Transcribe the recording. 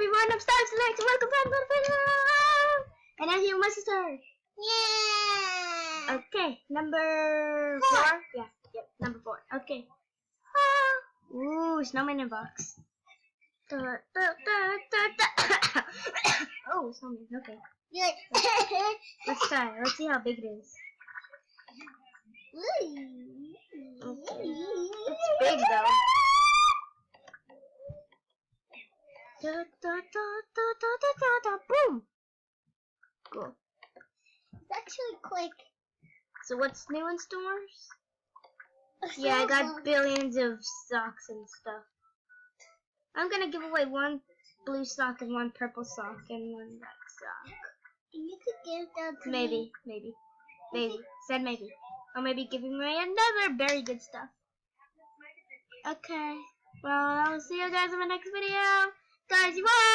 everyone, I'm Star Select, welcome back to the video! And I'm here with my sister. Yeah. Okay, number 4? Yeah, yep, number 4. Okay. Ah. Ooh, snowman in a box. Oh, snowman, okay. Let's try, let's see how big it is. Okay. It's big though. Boom! Cool. It's actually quick. So what's new in stores? Yeah, I got billions of socks and stuff. I'm gonna give away one blue sock and one purple sock and one red sock. You could give that to Maybe. Said maybe. Or maybe giving away another very good stuff. Okay. Well, I'll see you guys in my next video. Guys, you won!